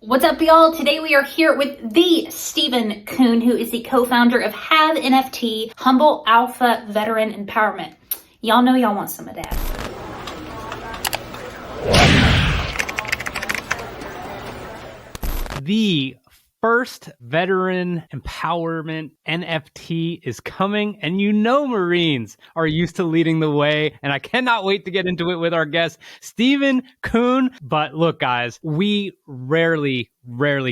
What's up, y'all? Today we are here with the Steven Kuhn, who is the co-founder of Have NFT, Humble Alpha Veteran Empowerment. Y'all know y'all want some of that. The first veteran empowerment NFT is coming, and you know Marines are used to leading the way, and I cannot wait to get into it with our guest, Steven Kuhn. But look, guys, we rarely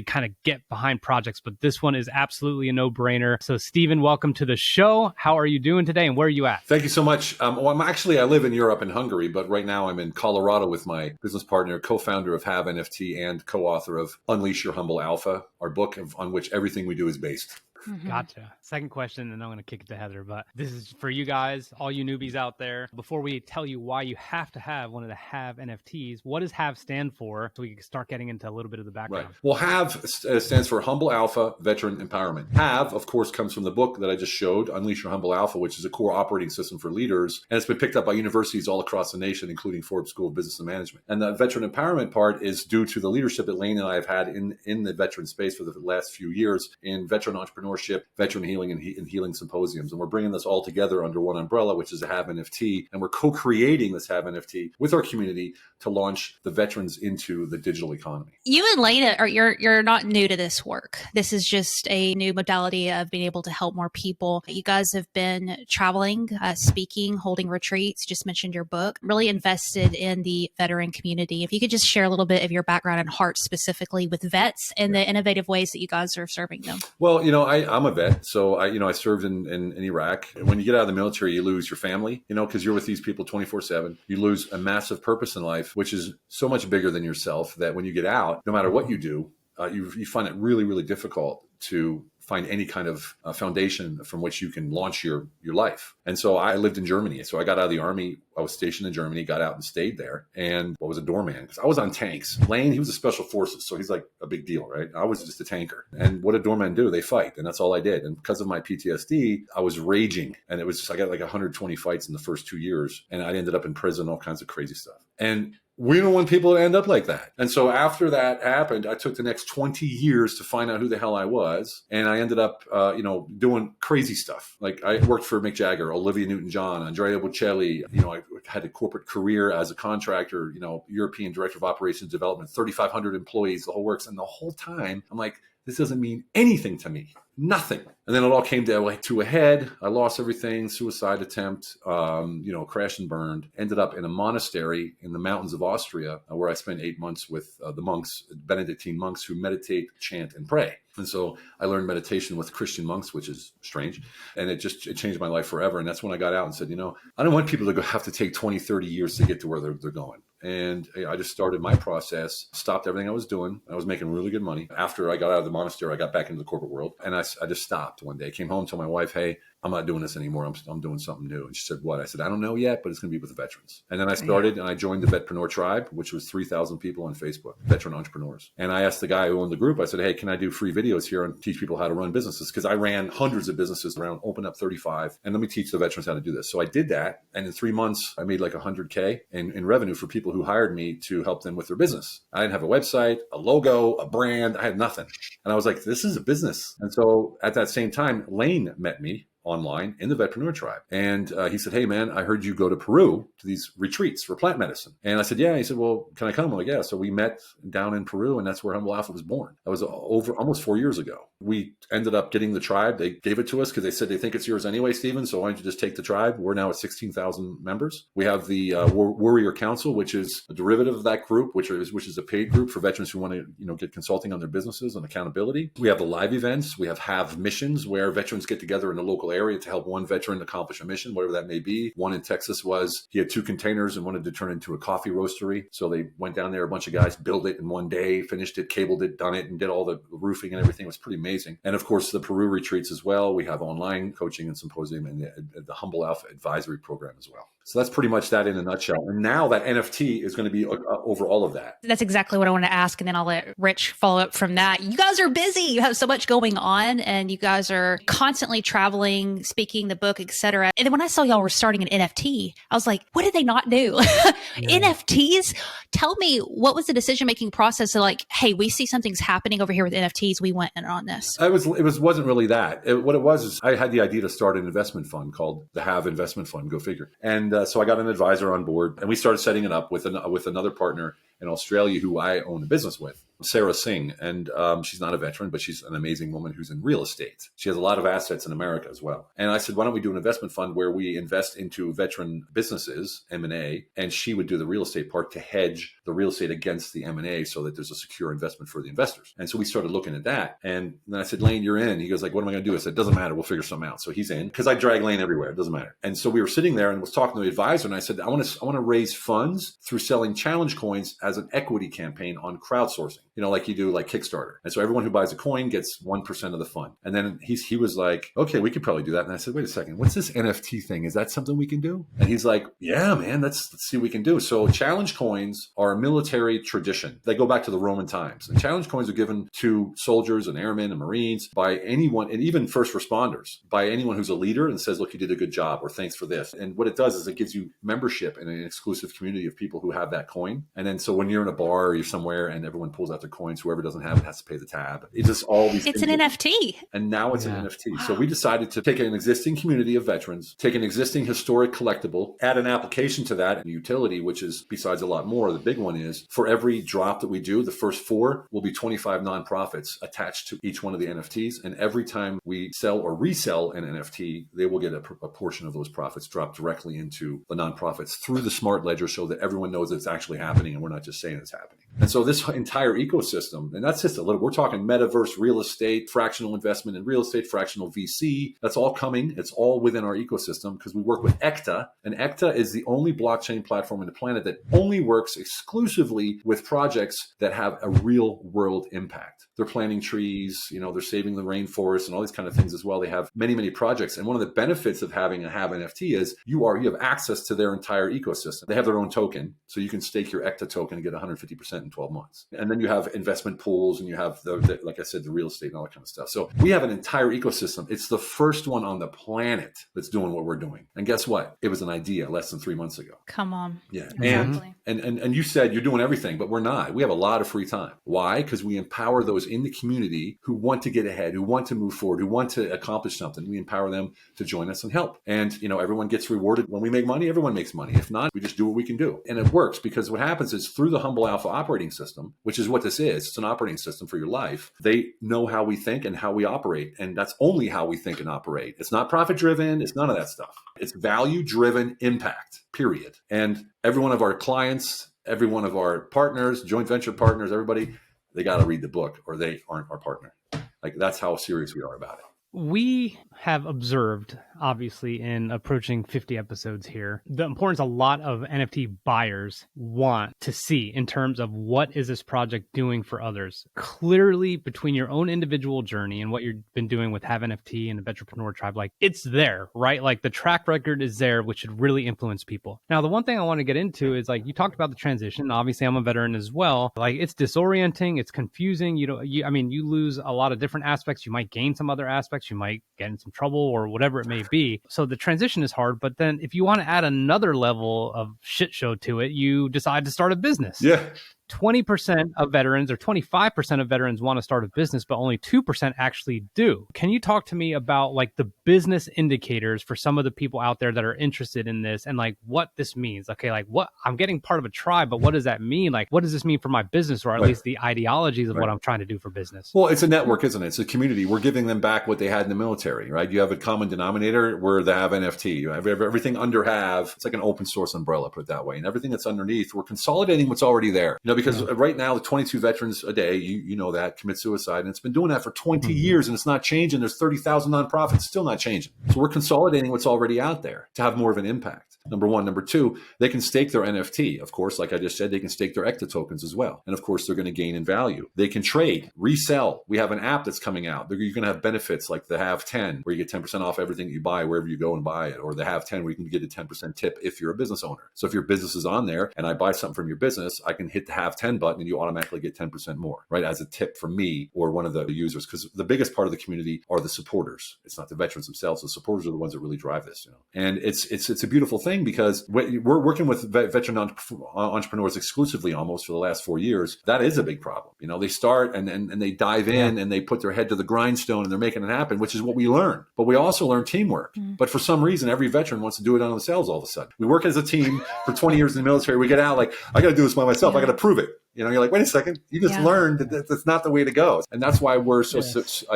kind of get behind projects, but this one is absolutely a no-brainer. So Steven, welcome to the show. How are you doing today, and where are you at? Thank you so much. I live in Europe and Hungary, but right now I'm in Colorado with my business partner, co-founder of Have NFT and co-author of Unleash Your Humble Alpha, our book on which everything we do is based. Gotcha. Second question, and I'm going to kick it to Heather, but this is for you guys, all you newbies out there. Before we tell you why you have to have one of the Have NFTs, what does Have stand for? So we can start getting into a little bit of the background. Right. Well, Have stands for Humble Alpha Veteran Empowerment. Have, of course, comes from the book that I just showed, Unleash Your Humble Alpha, which is a core operating system for leaders. And it's been picked up by universities all across the nation, including Forbes School of Business and Management. And the veteran empowerment part is due to the leadership that Lane and I have had in the veteran space for the last few years in veteran entrepreneurship, veteran healing, and healing symposiums. And we're bringing this all together under one umbrella, which is a Have NFT. And we're co-creating this Have NFT with our community to launch the veterans into the digital economy. You and Lena, you're not new to this work. This is just a new modality of being able to help more people. You guys have been traveling, speaking, holding retreats, just mentioned your book, really invested in the veteran community. If you could just share a little bit of your background and heart specifically with vets and the innovative ways that you guys are serving them. Well, I'm a vet. So I served in Iraq. When you get out of the military, you lose your family, because you're with these people 24/7. You lose a massive purpose in life, which is so much bigger than yourself that when you get out, no matter what you do, you find it really, really difficult to find any kind of foundation from which you can launch your life. And so I lived in Germany. So I got out of the army. I was stationed in Germany, got out and stayed there. And I was a doorman because I was on tanks. Lane, he was a special forces. So he's like a big deal, right? I was just a tanker. And what do doormen do? They fight. And that's all I did. And because of my PTSD, I was raging. And it was just, I got like 120 fights in the first 2 years. And I ended up in prison, all kinds of crazy stuff. And we don't want people to end up like that. And so after that happened, I took the next 20 years to find out who the hell I was. And I ended up, doing crazy stuff. Like I worked for Mick Jagger, Olivia Newton-John, Andrea Bocelli. I had a corporate career as a contractor, European Director of Operations Development, 3,500 employees, the whole works. And the whole time I'm like, this doesn't mean anything to me. Nothing. And then it all came to a head. I lost everything, suicide attempt, crashed and burned. Ended up in a monastery in the mountains of Austria, where I spent 8 months with the monks, Benedictine monks who meditate, chant, and pray. And so I learned meditation with Christian monks, which is strange. And it changed my life forever. And that's when I got out and said, I don't want people to have to take 20, 30 years to get to where they're going. And I just started my process, stopped everything I was doing. I was making really good money. After I got out of the monastery, I got back into the corporate world. And I just stopped one day. I came home, told my wife, hey, I'm not doing this anymore. I'm doing something new. And she said, what? I said, I don't know yet, but it's going to be with the veterans. And then I started and I joined the Vetpreneur Tribe, which was 3,000 people on Facebook, veteran entrepreneurs. And I asked the guy who owned the group, I said, hey, can I do free videos here and teach people how to run businesses? Because I ran hundreds of businesses around, opened up 35. And let me teach the veterans how to do this. So I did that. And in 3 months, I made like $100K in revenue for people who hired me to help them with their business. I didn't have a website, a logo, a brand. I had nothing. And I was like, this is a business. And so at that same time, Lane met me online in the Vetpreneur Tribe. And he said, hey, man, I heard you go to Peru to these retreats for plant medicine. And I said, yeah. He said, well, can I come? I'm like, yeah. So we met down in Peru, and that's where Humble Alpha was born. That was over almost 4 years ago. We ended up getting the tribe. They gave it to us because they said they think it's yours anyway, Steven. So why don't you just take the tribe? We're now at 16,000 members. We have the Warrior Council, which is a derivative of that group, which is a paid group for veterans who want to get consulting on their businesses and accountability. We have the live events. We have missions where veterans get together in a local area to help one veteran accomplish a mission, whatever that may be. One in Texas was he had 2 containers and wanted to turn it into a coffee roastery. So they went down there, a bunch of guys built it in one day, finished it, cabled it, done it, and did all the roofing and everything. It was pretty amazing. And of course, the Peru retreats as well. We have online coaching and symposium and the Humble Alpha advisory program as well. So that's pretty much that in a nutshell. And now that NFT is going to be over all of that. That's exactly what I want to ask. And then I'll let Rich follow up from that. You guys are busy. You have so much going on and you guys are constantly traveling, speaking the book, etc. And then when I saw y'all were starting an NFT, I was like, what did they not do? NFTs? Tell me, what was the decision-making process of like, hey, we see something's happening over here with NFTs. We went in on this. It wasn't really that. What it was is I had the idea to start an investment fund called the Have Investment Fund. Go figure. And so I got an advisor on board, and we started setting it up with another partner in Australia who I own a business with, Sarah Singh. And she's not a veteran, but she's an amazing woman who's in real estate. She has a lot of assets in America as well. And I said, why don't we do an investment fund where we invest into veteran businesses, M&A, and she would do the real estate part to hedge the real estate against the M&A so that there's a secure investment for the investors. And so we started looking at that. And then I said, Lane, you're in. He goes like, what am I going to do? I said, it doesn't matter. We'll figure something out. So he's in because I drag Lane everywhere. It doesn't matter. And so we were sitting there and was talking to the advisor. And I said, I want to raise funds through selling challenge coins as an equity campaign on crowdsourcing, like you do like Kickstarter. And so everyone who buys a coin gets 1% of the fund. And then he was like, okay, we could probably do that. And I said, wait a second, what's this NFT thing? Is that something we can do? And he's like, yeah, man, let's see what we can do. So challenge coins are a military tradition. They go back to the Roman times. And challenge coins are given to soldiers and airmen and Marines by anyone, and even first responders, by anyone who's a leader and says, look, you did a good job, or thanks for this. And what it does is it gives you membership in an exclusive community of people who have that coin. And then so when you're in a bar or you're somewhere and everyone pulls out their coins, whoever doesn't have it has to pay the tab. It's just all these It's an NFT. And now it's an NFT. Wow. So we decided to take an existing community of veterans, take an existing historic collectible, add an application to that, and utility, which is besides a lot more. The big one is for every drop that we do, the first 4 will be 25 nonprofits attached to each one of the NFTs. And every time we sell or resell an NFT, they will get a portion of those profits dropped directly into the nonprofits through the smart ledger so that everyone knows it's actually happening and we're not just saying it's happening. And so this entire ecosystem, and that's just a little, we're talking metaverse, real estate, fractional investment in real estate, fractional VC, that's all coming. It's all within our ecosystem because we work with ECTA, and ECTA is the only blockchain platform on the planet that only works exclusively with projects that have a real world impact. They're planting trees, they're saving the rainforest and all these kind of things as well. They have many, many projects. And one of the benefits of having a Have NFT is you have access to their entire ecosystem. They have their own token. So you can stake your ECTA token and get 150% in 12 months. And then you have investment pools and you have like I said, the real estate and all that kind of stuff. So we have an entire ecosystem. It's the first one on the planet that's doing what we're doing. And guess what? It was an idea less than 3 months ago. Come on. Yeah. Exactly. And you said you're doing everything, but we're not. We have a lot of free time. Why? Because we empower those in the community who want to get ahead, who want to move forward, who want to accomplish something. We empower them to join us and help. And, everyone gets rewarded. When we make money, everyone makes money. If not, we just do what we can do. And it works because what happens is through the Humble Alpha operating system, which is what this is, it's an operating system for your life. They know how we think and how we operate. And that's only how we think and operate. It's not profit driven. It's none of that stuff. It's value driven impact, period. And every one of our clients, every one of our partners, joint venture partners, everybody, they got to read the book or they aren't our partner. Like that's how serious we are about it. We have observed, obviously, in approaching 50 episodes here, the importance a lot of NFT buyers want to see in terms of what is this project doing for others. Clearly, between your own individual journey and what you've been doing with Have NFT and the Entrepreneur Tribe, like it's there, right? Like the track record is there, which should really influence people. Now, the one thing I want to get into is like you talked about the transition. Obviously, I'm a veteran as well. Like it's disorienting, it's confusing. You lose a lot of different aspects. You might gain some other aspects. You might get in some trouble or whatever it may be. So the transition is hard. But then if you want to add another level of shit show to it, you decide to start a business. Yeah. 20% of veterans or 25% of veterans want to start a business, but only 2% actually do. Can you talk to me about like the business indicators for some of the people out there that are interested in this and like what this means? Okay, like what I'm getting part of a tribe, but what does that mean? Like, what does this mean for my business or at least the ideologies of what I'm trying to do for business? Well, it's a network, isn't it? It's a community. We're giving them back what they had in the military, right? You have a common denominator where they have NFT. You have everything under Have. It's like an open source umbrella, put it that way. And everything that's underneath, we're consolidating what's already there. because right now the 22 veterans a day, you know that, commit suicide, and it's been doing that for 20 years, and it's not changing. There's 30,000 nonprofits, still not changing. So we're consolidating what's already out there to have more of an impact. Number one. Number two, they can stake their NFT. Of course, like I just said, they can stake their ECTA tokens as well. And of course, they're going to gain in value. They can trade, resell. We have an app that's coming out. You're going to have benefits like the Have 10, where you get 10% off everything you buy wherever you go and buy it, or the Have 10, where you can get a 10% tip if you're a business owner. So if your business is on there and I buy something from your business, I can hit the Have 10 button and you automatically get 10% more, right? As a tip from me or one of the users, because the biggest part of the community are the supporters. It's not the veterans themselves. The supporters are the ones that really drive this, And it's a beautiful thing, because we're working with veteran entrepreneurs exclusively almost for the last 4 years. That is a big problem. They start and they dive in and they put their head to the grindstone and they're making it happen, which is what we learn. But we also learn teamwork. But for some reason, every veteran wants to do it on themselves all of a sudden. We work as a team for 20 years in the military. We get out like, I got to do this by myself. I got to prove it. You're like, wait a second, you just learned that that's not the way to go. And that's why we're so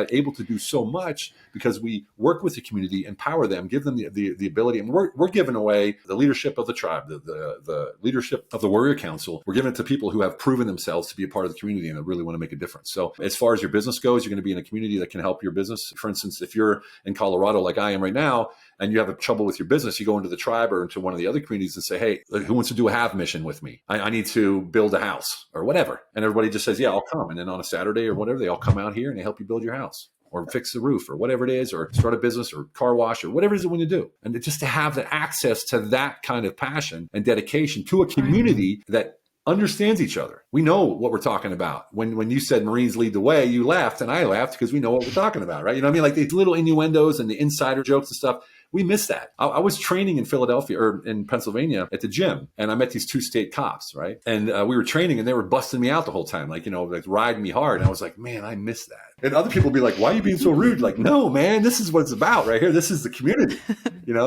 able to do so much, because we work with the community, empower them, give them the ability. And we're giving away the leadership of the tribe, the leadership of the Warrior Council. We're giving it to people who have proven themselves to be a part of the community and that really want to make a difference. So as far as your business goes, you're going to be in a community that can help your business. For instance, if you're in Colorado like I am right now, and you have trouble with your business, you go into the tribe or into one of the other communities and say, hey, who wants to do a Have mission with me? I need to build a house or whatever. And everybody just says, yeah, I'll come. And then on a Saturday or whatever, they all come out here and they help you build your house or fix the roof or whatever it is, or start a business or car wash or whatever it is that when you do. And just to have the access to that kind of passion and dedication to a community that understands each other. We know what we're talking about. When you said Marines lead the way, you laughed and I laughed because we know what we're talking about, right? You know what I mean? Like these little innuendos and the insider jokes and stuff. We miss that. I was training in Philadelphia or in Pennsylvania at the gym, and I met these two state cops, right? And we were training, and they were busting me out the whole time, like riding me hard. And I was like, man, I miss that. And other people would be like, why are you being so rude? Like, no, man, this is what it's about right here. This is the community,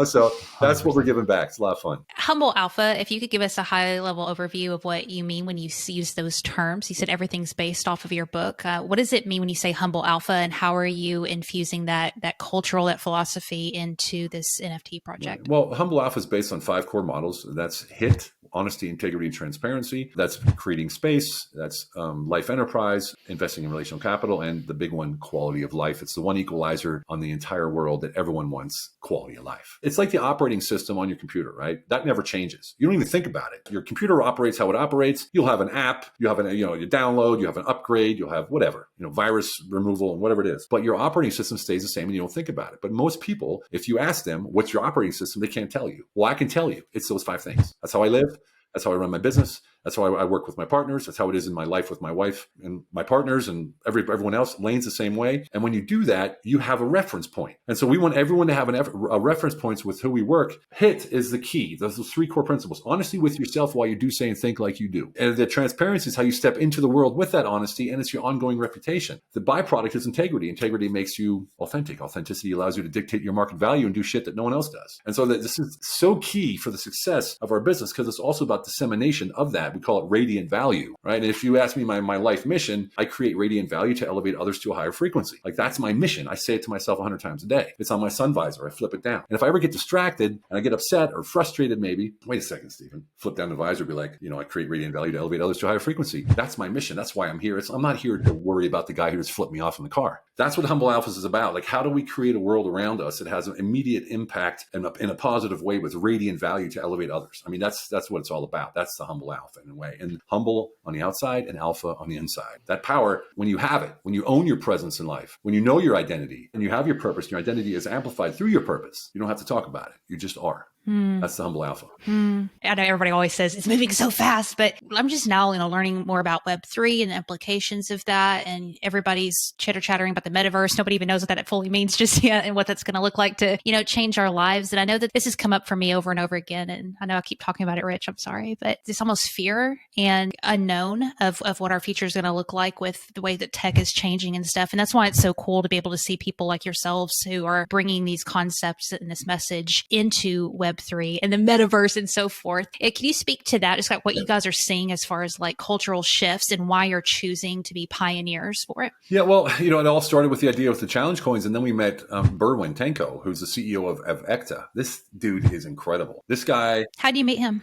So that's what we're giving back. It's a lot of fun. Humble Alpha, if you could give us a high level overview of what you mean when you use those terms. You said everything's based off of your book. What does it mean when you say Humble Alpha, and how are you infusing that cultural, that philosophy into this NFT project? Well, Humble Alpha is based on 5 core models. That's HIT, honesty, integrity, and transparency. That's creating space. That's life enterprise, investing in relational capital, and the big one, quality of life. It's the one equalizer on the entire world that everyone wants: quality of life. It's like the operating system on your computer, right? That never changes. You don't even think about it. Your computer operates how it operates. You'll have an app, you have you download, you have an upgrade, you'll have whatever, virus removal and whatever it is. But your operating system stays the same and you don't think about it. But most people, if you ask them, what's your operating system? They can't tell you. Well, I can tell you. It's those 5 things. That's how I live. That's how I run my business. That's how I work with my partners. That's how it is in my life with my wife and my partners and everyone else. Lane's the same way. And when you do that, you have a reference point. And so we want everyone to have a reference points with who we work. HIT is the key. Those are 3 core principles. Honesty with yourself while you do, say, and think like you do. And the transparency is how you step into the world with that honesty, and it's your ongoing reputation. The byproduct is integrity. Integrity makes you authentic. Authenticity allows you to dictate your market value and do shit that no one else does. And so this is so key for the success of our business, because it's also about dissemination of that. We call it radiant value, right? And if you ask me my life mission, I create radiant value to elevate others to a higher frequency. Like, that's my mission. I say it to myself 100 times a day. It's on my sun visor. I flip it down. And if I ever get distracted and I get upset or frustrated, maybe, wait a second, Steven, flip down the visor, be like, I create radiant value to elevate others to a higher frequency. That's my mission. That's why I'm here. I'm not here to worry about the guy who just flipped me off in the car. That's what Humble Alphas is about. Like, how do we create a world around us that has an immediate impact in a positive way with radiant value to elevate others? I mean, that's what it's all about. That's the Humble Alpha in a way. And humble on the outside and alpha on the inside. That power, when you have it, when you own your presence in life, when you know your identity and you have your purpose, your identity is amplified through your purpose. You don't have to talk about it. You just are. That's the Humble Alpha. I know everybody always says it's moving so fast, but I'm just now, learning more about Web3 and the implications of that. And everybody's chitter-chattering about the metaverse. Nobody even knows what that fully means just yet and what that's going to look like to, change our lives. And I know that this has come up for me over and over again. And I know I keep talking about it, Rich, I'm sorry, but it's almost fear and unknown of what our future is going to look like with the way that tech is changing and stuff. And that's why it's so cool to be able to see people like yourselves who are bringing these concepts and this message into Web Web3 and the metaverse and so forth. Can you speak to that? Just like what you guys are seeing as far as like cultural shifts and why you're choosing to be pioneers for it? Yeah, well, it all started with the idea with the challenge coins, and then we met Berwin Tenko, who's the CEO of ECTA. This dude is incredible. This guy. How do you meet him?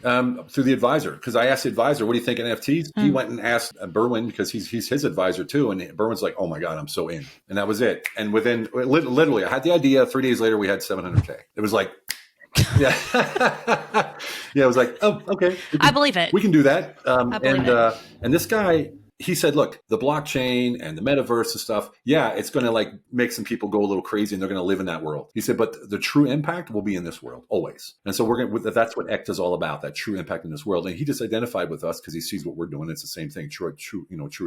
Through the advisor, because I asked the advisor, "What do you think NFTs?" He went and asked Berwin because he's his advisor too, and Berwin's like, "Oh my god, I'm so in," and that was it. And within literally, I had the idea. 3 days later, we had 700K. It was like. Yeah. Yeah, it was like, oh, okay. I believe it. We can do that. I believe it. And this guy, he said, look, the blockchain and the metaverse and stuff, yeah, it's going to like make some people go a little crazy and they're going to live in that world. He said, but the true impact will be in this world always. And so that's what ECTA is all about, that true impact in this world. And he just identified with us because he sees what we're doing. It's the same thing, true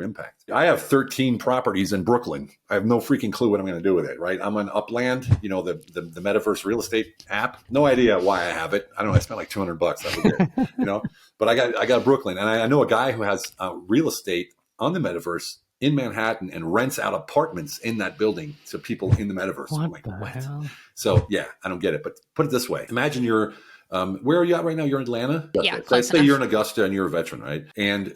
impact. I have 13 properties in Brooklyn. I have no freaking clue what I'm going to do with it, right? I'm on Upland, the metaverse real estate app. No idea why I have it. I don't know. I spent like $200. That was it, but I got Brooklyn, and I know a guy who has real estate on the metaverse in Manhattan and rents out apartments in that building to people in the metaverse. What I'm like, the what? hell? So yeah, I don't get it. But put it this way: imagine you're, where are you at right now? You're in Atlanta. Yeah, so close say enough. you're in Augusta and you're a veteran, right? And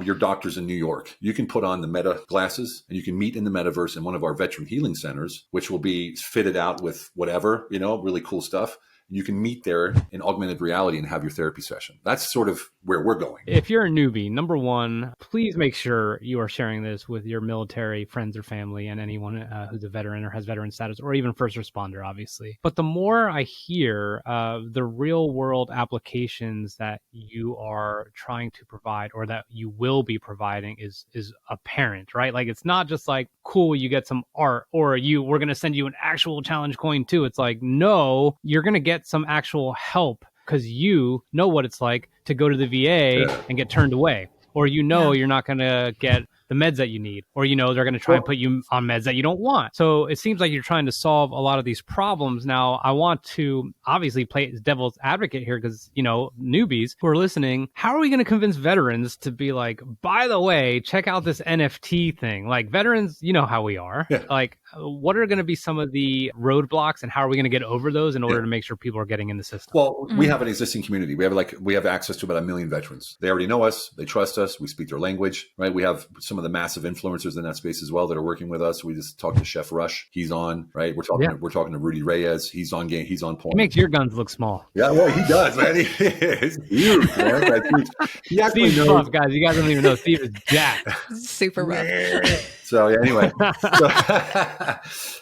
your doctor's in New York. You can put on the meta glasses and you can meet in the metaverse in one of our veteran healing centers, which will be fitted out with whatever, really cool stuff. You can meet there in augmented reality and have your therapy session. That's sort of where we're going. If you're a newbie, number one, please make sure you are sharing this with your military friends or family and anyone who's a veteran or has veteran status, or even first responder, obviously. But the more I hear the real world applications that you are trying to provide or that you will be providing is apparent, right? Like, it's not just like, cool, you get some art, or we're going to send you an actual challenge coin too. It's like, no, you're going to get some actual help because you know what it's like to go to the VA and get turned away, or you're not going to get the meds that you need, or they're going to try and put you on meds that you don't want. So it seems like you're trying to solve a lot of these problems. Now, I want to obviously play devil's advocate here because, newbies who are listening, how are we going to convince veterans to be like, by the way, check out this NFT thing? Like, veterans, you know how we are. Yeah. Like, what are going to be some of the roadblocks and how are we going to get over those in order to make sure people are getting in the system? Well, we have an existing community. We have access to about 1 million veterans. They already know us. They trust us. We speak their language, right? We have some of the massive influencers in that space as well that are working with us. We just talked to Chef Rush. He's on, right? We're talking to Rudy Reyes. He's on game. He's on point. He makes your guns look small. Yeah, well, he does, man. He's huge, man. That's huge. He actually Steve's knows. tough, guys. You guys don't even know. Steve is jacked. Super rough. So yeah, anyway,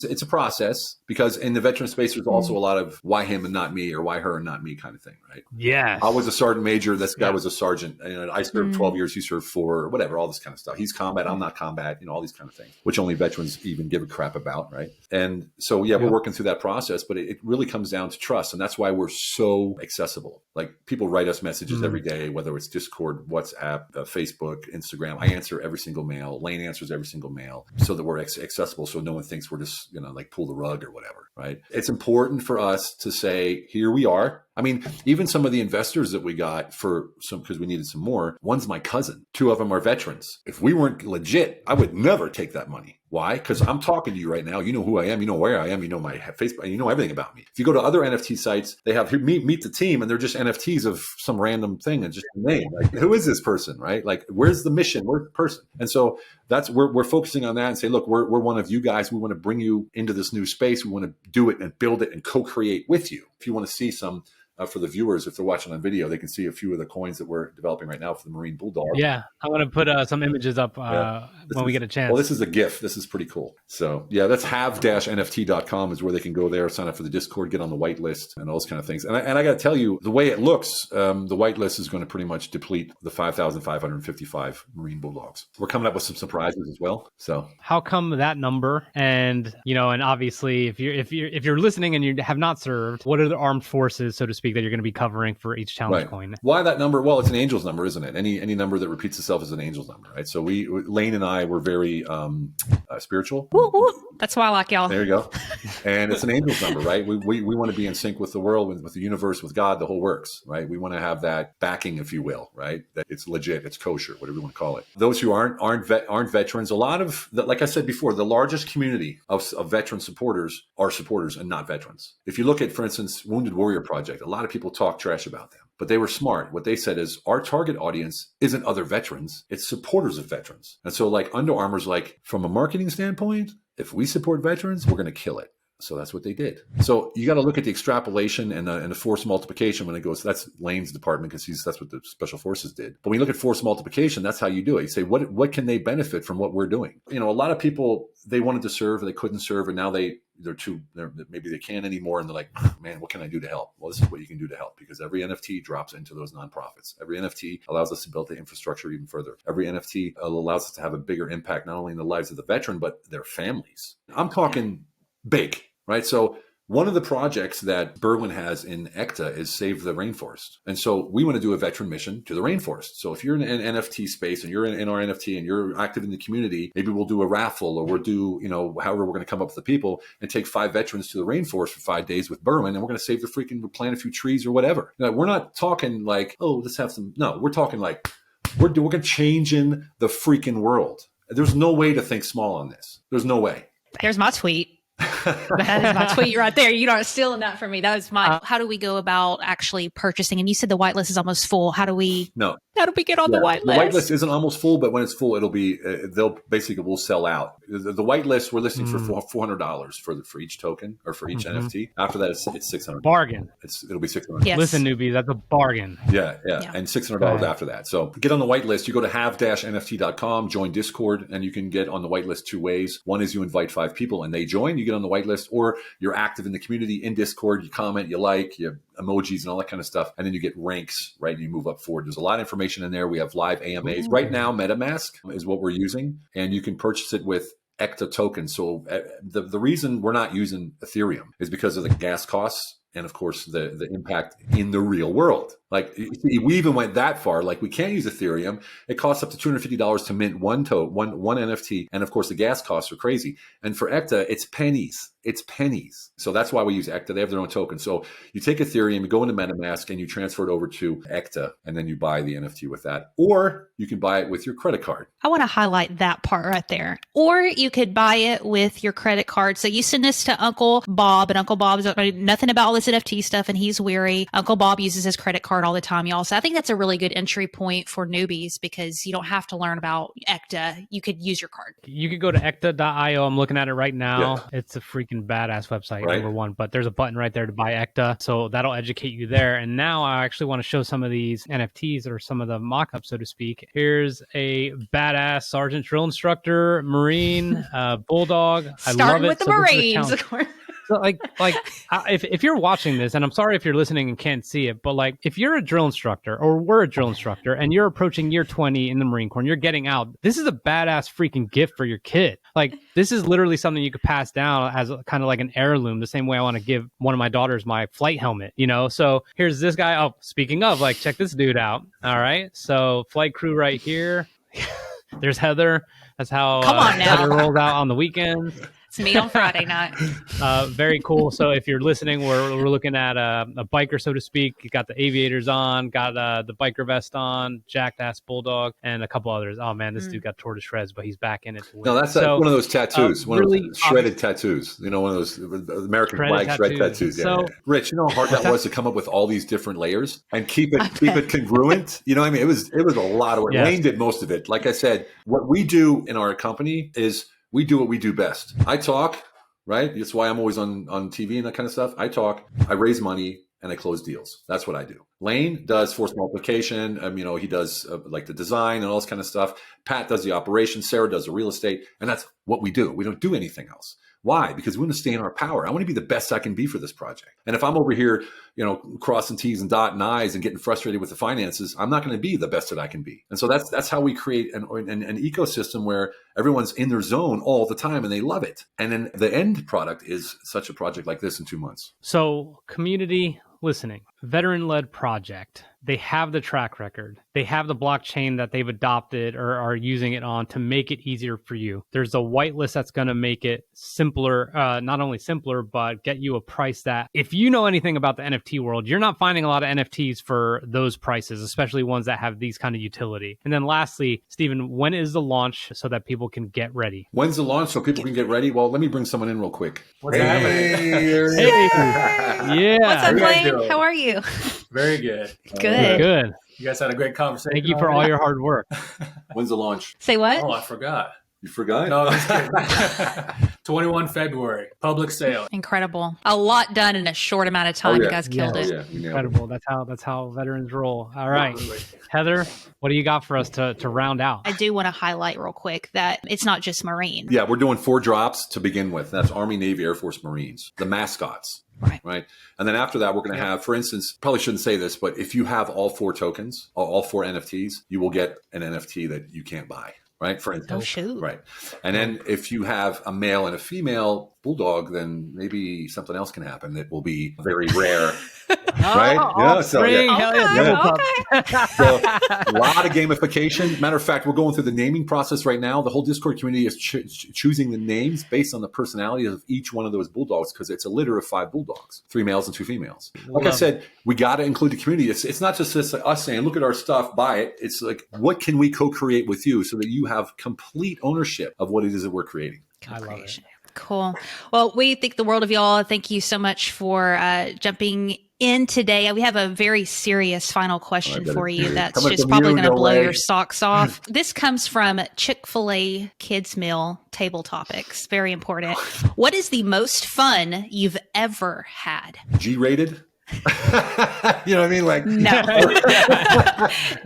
it's a process because in the veteran space, there's also a lot of why him and not me, or why her and not me kind of thing, right? Yeah. I was a sergeant major. This guy was a sergeant. I served 12 years. He served 4, whatever, all this kind of stuff. He's combat. I'm not combat, all these kind of things, which only veterans even give a crap about, right? And so, yeah, we're working through that process, but it really comes down to trust. And that's why we're so accessible. Like, people write us messages every day, whether it's Discord, WhatsApp, Facebook, Instagram. I answer every single mail. Lane answers every single mail so that we're accessible. So no one thinks we're just, like pull the rug or whatever, right? It's important for us to say, here we are. I mean, even some of the investors that we got because we needed some more, one's my cousin. 2 of them are veterans. If we weren't legit, I would never take that money. Why? Because I'm talking to you right now. You know who I am. You know where I am. You know my Facebook. You know everything about me. If you go to other NFT sites, they have meet the team, and they're just NFTs of some random thing and just a name. Like, who is this person, right? Like, where's the mission? Where's the person? And so that's we're focusing on that and say, look, we're one of you guys. We want to bring you into this new space. We want to do it and build it and co-create with you. If you want to see some. For the viewers, if they're watching on video, they can see a few of the coins that we're developing right now for the Marine Bulldog. Yeah, I'm going to put some images up when we get a chance. Well, this is a GIF. This is pretty cool. So, yeah, that's have-nft.com is where they can go there, sign up for the Discord, get on the whitelist, and all those kind of things. And I got to tell you, the way it looks, the whitelist is going to pretty much deplete the 5,555 Marine Bulldogs. We're coming up with some surprises as well. So, how come that number? And and obviously, if you're listening and you have not served, what are the armed forces, so to speak, that you're going to be covering for each challenge coin? Why that number? Well, it's an angel's number, isn't it? Any number that repeats itself is an angel's number, right? So Lane and I were very spiritual. That's why I like y'all. There you go. And it's an angel's number, right? We want to be in sync with the world, with the universe, with God, the whole works, right? We want to have that backing, if you will, right? That it's legit, it's kosher, whatever you want to call it. Those who aren't veterans, a lot of, like I said before, the largest community of veteran supporters are supporters and not veterans. If you look at, for instance, Wounded Warrior Project, a lot of people talk trash about them. But they were smart. What they said is our target audience isn't other veterans, it's supporters of veterans. And so like Under Armour's like, from a marketing standpoint, if we support veterans, we're going to kill it. So that's what they did. So you got to look at the extrapolation and the force multiplication when it goes. That's Lane's department because that's what the special forces did. But when you look at force multiplication, that's how you do it. You say, what can they benefit from what we're doing? You know, a lot of people, they wanted to serve, they couldn't serve, and now maybe they can't anymore, and they're like, man, what can I do to help? Well, this is what you can do to help, because every NFT drops into those nonprofits. Every NFT allows us to build the infrastructure even further. Every NFT allows us to have a bigger impact, not only in the lives of the veteran, but their families. I'm talking big. Right. So one of the projects that Berwyn has in ECTA is Save the Rainforest. And so we want to do a veteran mission to the rainforest. So if you're in an NFT space and you're in our NFT and you're active in the community, maybe we'll do a raffle, or we'll do, however we're going to come up with the people and take 5 veterans to the rainforest for 5 days with Berwyn, and we're going to save we'll plant a few trees or whatever. Now, we're not talking like, oh, let's have some. No, we're talking like we're going to change in the freaking world. There's no way to think small on this. There's no way. Here's my tweet. That is my tweet right there. You aren't stealing that from me. That was mine. How do we go about actually purchasing? And you said the whitelist is almost full. How do we get on the whitelist? The whitelist isn't almost full, but when it's full, it'll be, we'll sell out. The whitelist, we're listing for $400 for each token or for each NFT. After that, it's $600. Bargain. It'll be $600. Yes. Listen, newbies, that's a bargain. Yeah. And $600 after that. So get on the whitelist. You go to have-nft.com, join Discord, and you can get on the whitelist 2 ways. One is you invite 5 people and they join, you get on the whitelist, or you're active in the community in Discord, you comment, you like, you have emojis and all that kind of stuff. And then you get ranks, right? And you move up forward. There's a lot of information in there. We have live AMAs. Right now, MetaMask is what we're using, and you can purchase it with ECTA tokens. So the reason we're not using Ethereum is because of the gas costs and, of course, the impact in the real world. Like, we even went that far. Like, we can't use Ethereum. It costs up to $250 to mint one NFT. And of course, the gas costs are crazy. And for ECTA, it's pennies. It's pennies. So that's why we use ECTA. They have their own token. So you take Ethereum, you go into MetaMask, and you transfer it over to ECTA, and then you buy the NFT with that. Or you can buy it with your credit card. I want to highlight that part right there. Or you could buy it with your credit card. So you send this to Uncle Bob, and Uncle Bob's nothing about all this NFT stuff, and he's weary. Uncle Bob uses his credit card all the time, y'all. So I think that's a really good entry point for newbies, because you don't have to learn about ECTA. You could use your card. You could go to ecta.io. I'm looking at it right now. Yeah. It's a freaking badass website, right? Number one, but there's a button right there to buy ECTA. So that'll educate you there. And now I actually want to show some of these NFTs, or some of the mock-ups, so to speak. Here's a badass Sergeant Drill Instructor, Marine, Bulldog. Starting with the Marines, of course. So if you're watching this, and I'm sorry if you're listening and can't see it, but like, if you're a drill instructor, or we're a drill instructor, and you're approaching year 20 in the Marine Corps and you're getting out, this is a badass freaking gift for your kid. Like, this is literally something you could pass down as kind of like an heirloom, the same way I want to give one of my daughters my flight helmet, So here's this guy. Oh, speaking of, like, check this dude out. All right. So flight crew right here. There's Heather. That's how Heather rolls out on the weekends. It's me on Friday night. Very cool. So if you're listening, we're looking at a biker, so to speak. You got the aviators on, got the biker vest on, jacked ass Bulldog, and a couple others. Oh man, this dude got tore to shreds, but he's back in it. No, that's one of those tattoos, one really of those shredded tattoos. One of those American flag shred tattoos. Yeah, so, Rich, you know how hard that was to come up with all these different layers and keep it congruent. You know what I mean? It was a lot of work. Yes. Lane did most of it. Like I said, what we do in our company is we do what we do best. I talk, right? That's why I'm always on TV and that kind of stuff. I talk, I raise money, and I close deals. That's what I do. Lane does force multiplication. He does like the design and all this kind of stuff. Pat does the operations. Sarah does the real estate. And that's what we do. We don't do anything else. Why? Because we want to stay in our power. I want to be the best I can be for this project. And if I'm over here, crossing T's and dotting I's and getting frustrated with the finances, I'm not going to be the best that I can be. And so that's how we create an ecosystem where everyone's in their zone all the time and they love it. And then the end product is such a project like this in 2 months. So community listening, veteran-led project. they have the track record. They have the blockchain that they've adopted or are using it on to make it easier for you. There's a whitelist that's going to make it simpler, not only simpler, but get you a price that if you know anything about the NFT world, you're not finding a lot of NFTs for those prices, especially ones that have these kind of utility. And then lastly, Steven, when is the launch so that people can get ready? When's the launch so people can get ready? Well, let me bring someone in real quick. What's happening? Hey, yeah. What's up, you guys Blaine? doing? How are you? Very good. Good. Good. You guys had a great conversation. Thank you for all your hard work. When's the launch? Say what? Oh, I forgot. You forgot? No, I'm just kidding. 21 February, public sale. Incredible. A lot done in a short amount of time. Oh, yeah. You guys killed it. Yeah, we nailed it. Incredible. That's how veterans roll. All right. Heather, what do you got for us to round out? I do want to highlight real quick that it's not just Marine. Yeah, we're doing 4 drops to begin with. That's Army, Navy, Air Force, Marines, the mascots. Right. And then after that, we're going to have, for instance, probably shouldn't say this, but if you have all 4 tokens, all 4 NFTs, you will get an NFT that you can't buy. Right. For instance. Oh, shoot. Right. And then if you have a male and a female bulldog, then maybe something else can happen that will be very rare. Right? Offspring, hell yeah, double pup. So a lot of gamification. Matter of fact, we're going through the naming process right now. The whole Discord community is choosing the names based on the personality of each one of those bulldogs because it's a litter of 5 bulldogs, 3 males and 2 females. Like I said, we got to include the community. It's not just this, us saying, look at our stuff, buy it. It's like, what can we co-create with you so that you have complete ownership of what it is that we're creating? I love it. Cool. Well, we think the world of y'all. Thank you so much for jumping in today. We have a very serious final question for you that's Coming just from probably you, going to no blow way. your socks off. This comes from Chick-fil-A Kids Meal Table Topics. Very important. What is the most fun you've ever had? G-rated? You know what I mean? Like No.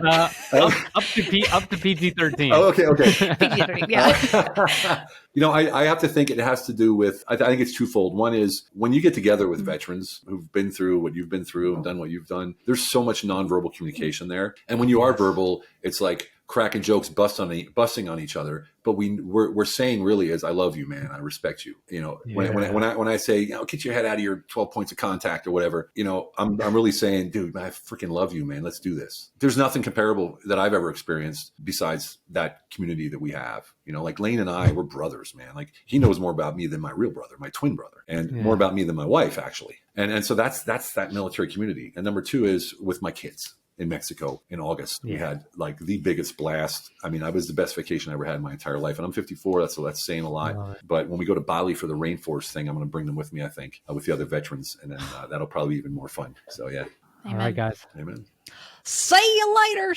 Up to PG-13. Oh, okay. Yeah. You know, I have to think it has to do with, I think it's twofold. One is when you get together with veterans who've been through what you've been through and done what you've done, there's so much nonverbal communication there. And when you are verbal, it's like cracking jokes, busting on each other. But we're saying really is, I love you, man. I respect you. You know, when I say, you know, get your head out of your 12 points of contact or whatever, you know, I'm really saying, dude, I freaking love you, man. Let's do this. There's nothing comparable that I've ever experienced besides that community that we have. You know, like Lane and I, we're brothers, man. Like he knows more about me than my real brother, my twin brother, and more about me than my wife, actually. And so that's that military community. And number 2 is with my kids. In Mexico in August, we had like the biggest blast. I mean, I was the best vacation I ever had in my entire life. And I'm 54. That's saying a lot. But when we go to Bali for the rainforest thing, I'm going to bring them with me, I think, with the other veterans. And then that'll probably be even more fun. So, yeah. Amen. All right, guys. Amen. See you later.